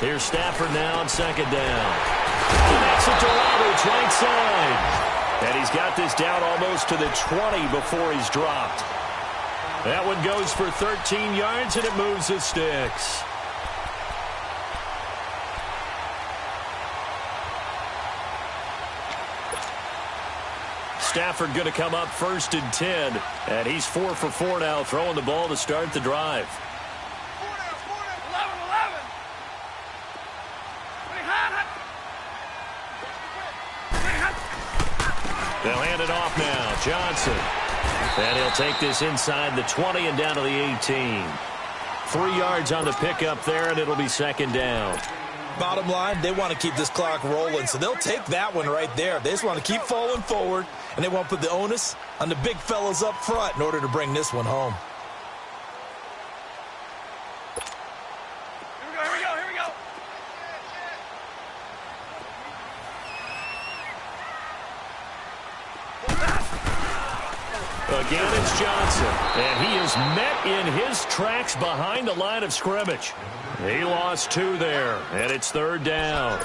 Here's Stafford now on 2nd down. Connects it to Roberts, right side. And he's got this down almost to the 20 before he's dropped. That one goes for 13 yards, and it moves the sticks. Stafford going to come up 1st and 10, and he's 4 for 4 now, throwing the ball to start the drive. They'll hand it off now. Johnson. And he'll take this inside the 20 and down to the 18. 3 yards on the pickup there, and it'll be 2nd down. Bottom line, they want to keep this clock rolling, so they'll take that one right there. They just want to keep falling forward, and they want to put the onus on the big fellas up front in order to bring this one home. Again, it's Johnson. And he is met in his tracks behind the line of scrimmage. He lost 2 there, and it's 3rd down.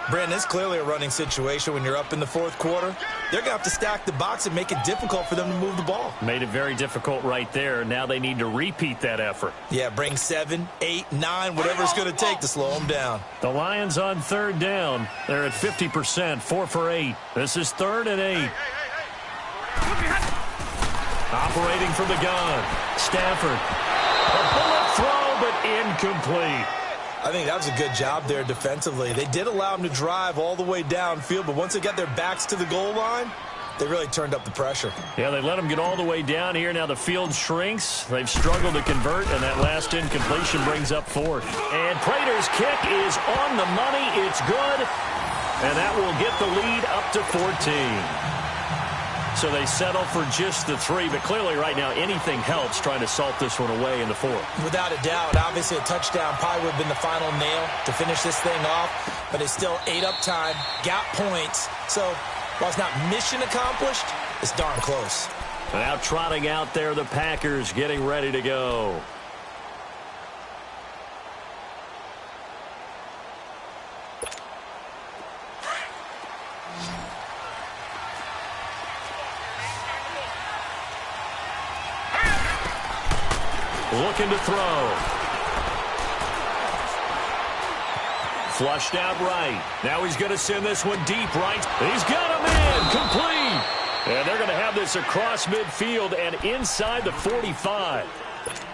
Brandon, it's clearly a running situation when you're up in the 4th quarter. They're going to have to stack the box and make it difficult for them to move the ball. Made it very difficult right there. Now they need to repeat that effort. Yeah, bring 7, 8, 9, whatever it's going to take to slow them down. The Lions on 3rd down. They're at 50%, 4 for 8. This is 3rd and 8. Operating from the gun. Stafford. A bullet throw, but incomplete. I think that was a good job there defensively. They did allow them to drive all the way downfield, but once they got their backs to the goal line, they really turned up the pressure. Yeah, they let them get all the way down here. Now the field shrinks. They've struggled to convert, and that last incompletion brings up 4th. And Prater's kick is on the money. It's good, and that will get the lead up to 14. So they settle for just the 3, but clearly right now anything helps trying to salt this one away in the 4th. Without a doubt, obviously a touchdown probably would have been the final nail to finish this thing off, but it's still ate up time, got points. So while it's not mission accomplished, it's darn close. Now trotting out there, the Packers getting ready to go. Looking to throw. Flushed out right. Now he's going to send this one deep right. He's got him in. Complete. And they're going to have this across midfield and inside the 45.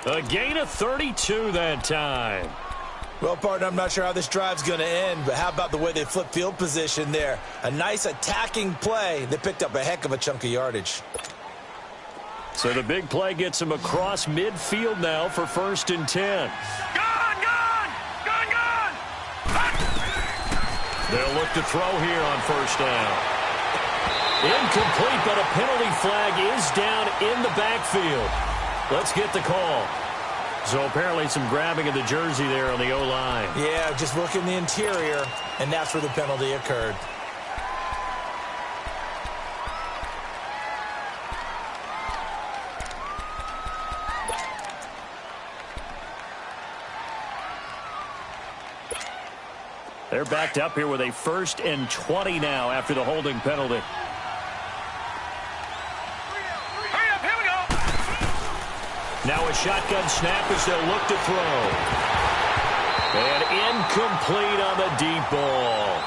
A gain of 32 that time. Well, partner, I'm not sure how this drive's going to end, but how about the way they flip field position there? A nice attacking play. They picked up a heck of a chunk of yardage. So the big play gets him across midfield now for 1st and 10. Gone! They'll look to throw here on 1st down. Incomplete, but a penalty flag is down in the backfield. Let's get the call. So apparently some grabbing of the jersey there on the O-line. Yeah, just look in the interior, and that's where the penalty occurred. They're backed up here with a 1st and 20 now after the holding penalty. Hurry up, here we go. Now a shotgun snap as they'll look to throw. And incomplete on the deep ball.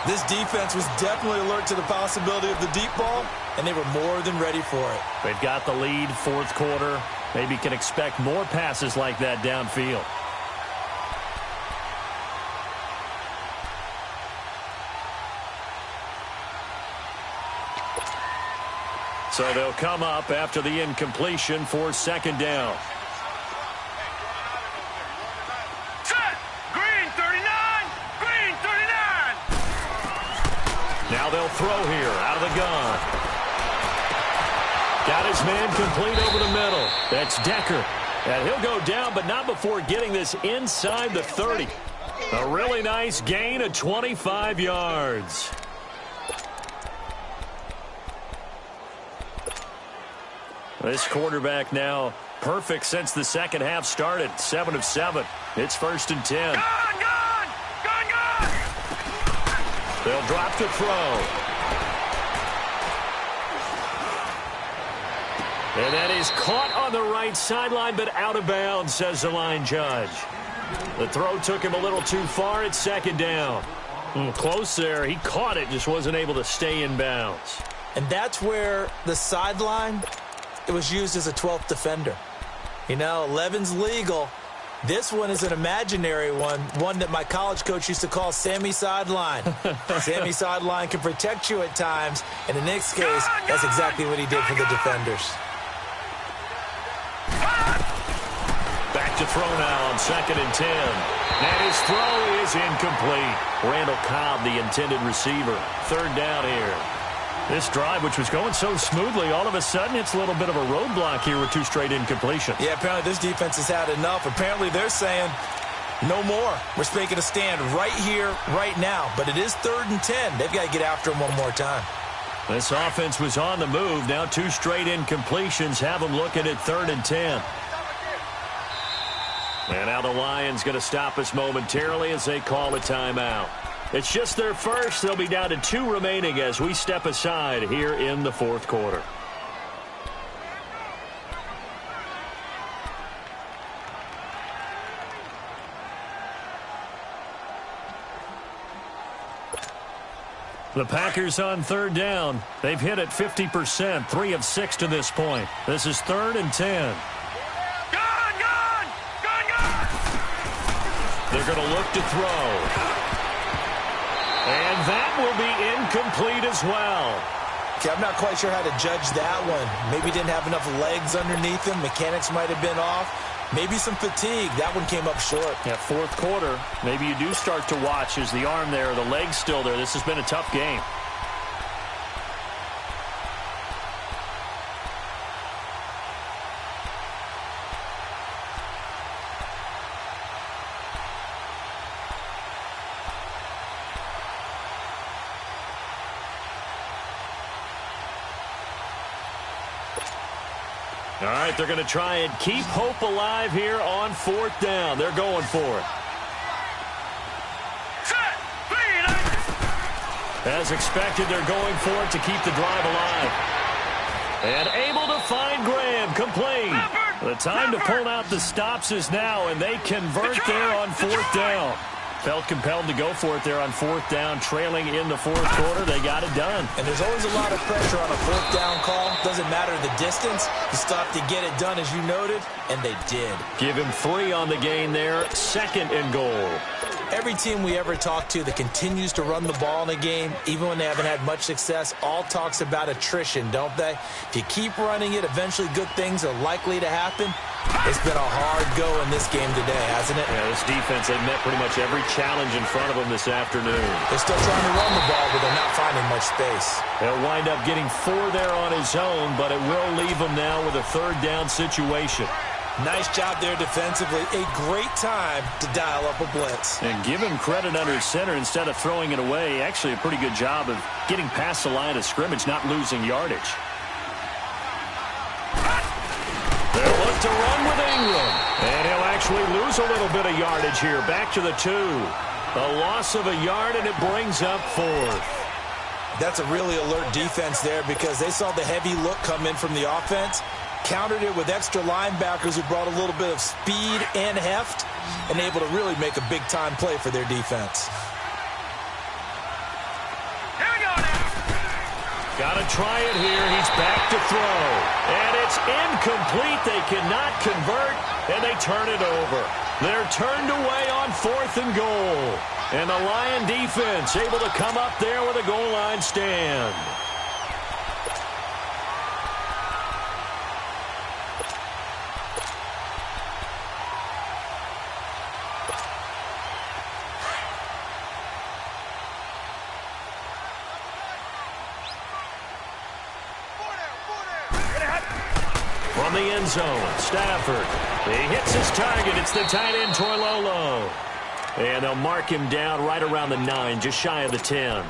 This defense was definitely alert to the possibility of the deep ball, and they were more than ready for it. They've got the lead, 4th quarter. Maybe can expect more passes like that downfield. So they'll come up after the incompletion for 2nd down. Set. Green 39. Green 39. Now they'll throw here out of the gun. Got his man complete over the middle. That's Decker. And he'll go down, but not before getting this inside the 30. A really nice gain of 25 yards. This quarterback now perfect since the 2nd half started. 7 of 7. It's 1st and 10. Gone! They'll drop to throw. And that is caught on the right sideline, but out of bounds, says the line judge. The throw took him a little too far. It's 2nd down. Close there. He caught it, just wasn't able to stay in bounds. And that's where the sideline, it was used as a 12th defender. You know, 11's legal. This one is an imaginary one that my college coach used to call Sammy Sideline. Sammy Sideline can protect you at times, and in this case, that's exactly what he did for the defenders. Back to throw now on 2nd and 10. And his throw is incomplete. Randall Cobb, the intended receiver. 3rd down here. This drive, which was going so smoothly, all of a sudden it's a little bit of a roadblock here with 2 straight incompletions. Yeah, apparently this defense has had enough. Apparently they're saying, no more. We're making a stand right here, right now. But it is 3rd and 10. They've got to get after him one more time. This offense was on the move. Now 2 straight incompletions have them looking at 3rd and 10. And now the Lions going to stop us momentarily as they call a timeout. It's just their first. They'll be down to 2 remaining as we step aside here in the 4th quarter. The Packers on 3rd down. They've hit it 50%, 3 of 6 to this point. This is 3rd and 10. They're going to look to throw. And that will be incomplete as well. Okay, I'm not quite sure how to judge that one. Maybe didn't have enough legs underneath him. Mechanics might have been off. Maybe some fatigue. That one came up short. Yeah, 4th quarter. Maybe you do start to watch. Is the arm there, the leg's still there? This has been a tough game. All right, they're going to try and keep hope alive here on 4th down. They're going for it. As expected, they're going for it to keep the drive alive. And able to find Graham, complete. The time to pull out the stops is now, and they convert there on 4th down. Felt compelled to go for it there on 4th down, trailing in the 4th quarter. They got it done. And there's always a lot of pressure on a 4th down call. Doesn't matter the distance. You still have to get it done, as you noted, and they did. Give him 3 on the gain there, 2nd and goal. Every team we ever talk to that continues to run the ball in a game, even when they haven't had much success, all talks about attrition, don't they? If you keep running it, eventually good things are likely to happen. It's been a hard go in this game today, hasn't it? Yeah, this defense, they've met pretty much every challenge in front of them this afternoon. They're still trying to run the ball, but they're not finding much space. They'll wind up getting 4 there on his own, but it will leave him now with a 3rd down situation. Nice job there defensively. A great time to dial up a blitz. And give him credit under center instead of throwing it away. Actually, a pretty good job of getting past the line of scrimmage, not losing yardage. They'll look to run with Ingram. And he'll actually lose a little bit of yardage here. Back to the 2. A loss of a yard, and it brings up 4th. That's a really alert defense there because they saw the heavy look come in from the offense. Countered it with extra linebackers who brought a little bit of speed and heft and able to really make a big-time play for their defense. Here we go now. Got to try it here. He's back to throw. And it's incomplete. They cannot convert, and they turn it over. They're turned away on 4th and goal. And the Lion defense able to come up there with a goal line stand. From the end zone, Stafford. He hits his target. It's the tight end, Toilolo. And they'll mark him down right around the 9, just shy of the 10.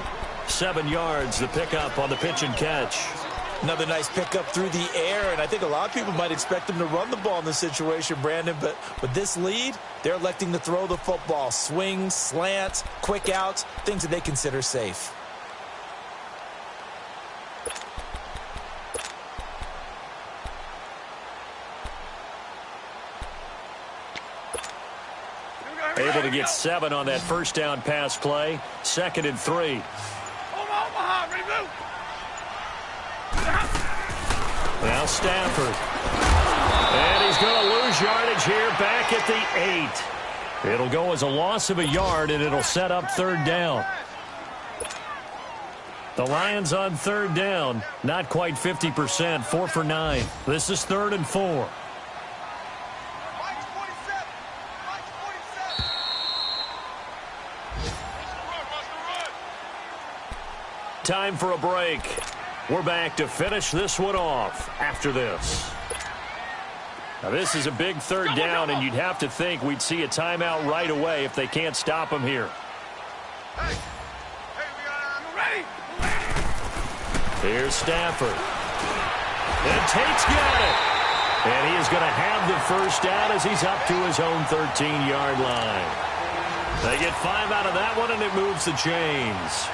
7 yards, the pickup on the pitch and catch. Another nice pickup through the air, and I think a lot of people might expect them to run the ball in this situation, Brandon, but with this lead, they're electing to throw the football. Swings, slants, quick outs, things that they consider safe. Able to get 7 on that first down pass play. 2nd and 3. Now Stafford. And he's going to lose yardage here back at the 8. It'll go as a loss of a yard, and it'll set up 3rd down. The Lions on 3rd down. Not quite 50%. 4 for 9. This is 3rd and 4. Time for a break. We're back to finish this one off after this. Now, this is a big 3rd down, and you'd have to think we'd see a timeout right away if they can't stop him here. Here's Stafford. And Tate's got it. And he is going to have the first down as he's up to his own 13-yard line. They get 5 out of that one, and it moves the chains.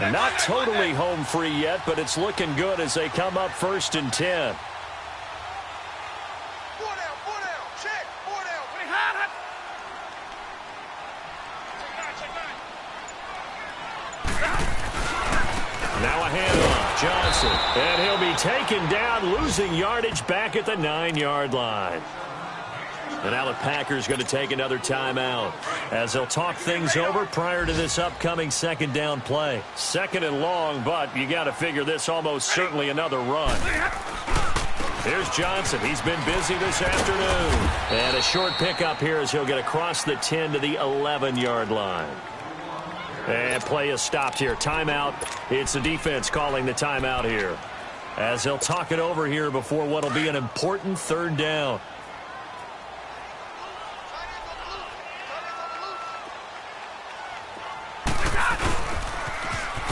And not totally home free yet, but it's looking good as they come up 1st and 10. Now a handoff, Johnson, and he'll be taken down, losing yardage back at the 9-yard line. And now the Packers going to take another timeout as they'll talk things over prior to this upcoming 2nd down play. 2nd and long, but you got to figure this almost certainly another run. Here's Johnson. He's been busy this afternoon. And a short pickup here as he'll get across the 10 to the 11-yard line. And play is stopped here. Timeout. It's the defense calling the timeout here as they'll talk it over here before what will be an important 3rd down.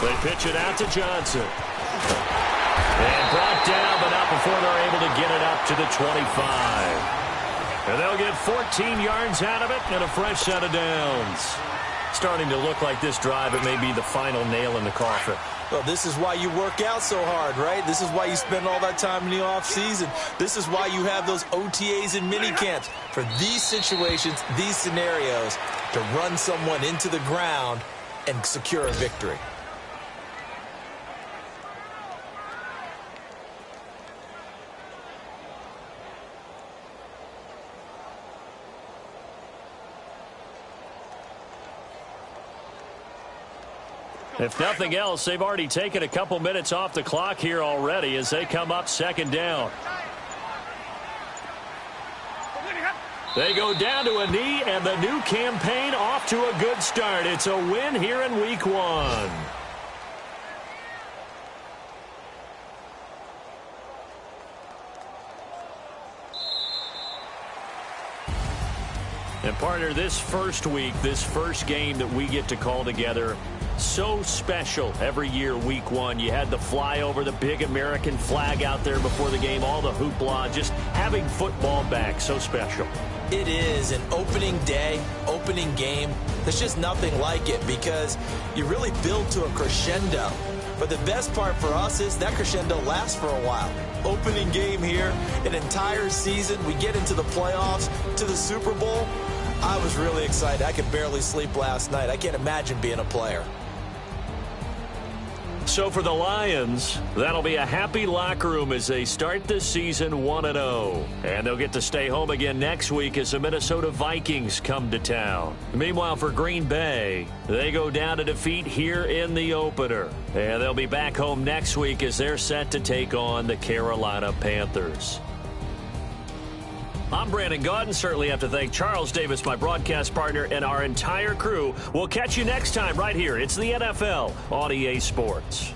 They pitch it out to Johnson. And brought down, but not before they're able to get it up to the 25. And they'll get 14 yards out of it and a fresh set of downs. Starting to look like this drive, it may be the final nail in the coffin. Well, this is why you work out so hard, right? This is why you spend all that time in the offseason. This is why you have those OTAs and mini camps. For these situations, these scenarios, to run someone into the ground and secure a victory. If nothing else, they've already taken a couple minutes off the clock here already as they come up 2nd down. They go down to a knee, and the new campaign off to a good start. It's a win here in Week 1. And partner, this first week, this first game that we get to call together, so special every year, Week 1. You had the flyover, the big American flag out there before the game, all the hoopla, just having football back, so special. It is an opening day, opening game. There's just nothing like it because you really build to a crescendo. But the best part for us is that crescendo lasts for a while. Opening game here, an entire season. We get into the playoffs, to the Super Bowl. I was really excited. I could barely sleep last night. I can't imagine being a player. So for the Lions, that'll be a happy locker room as they start the season 1-0. And they'll get to stay home again next week as the Minnesota Vikings come to town. Meanwhile, for Green Bay, they go down to defeat here in the opener. And they'll be back home next week as they're set to take on the Carolina Panthers. I'm Brandon Gaudin. Certainly have to thank Charles Davis, my broadcast partner, and our entire crew. We'll catch you next time right here. It's the NFL on EA Sports.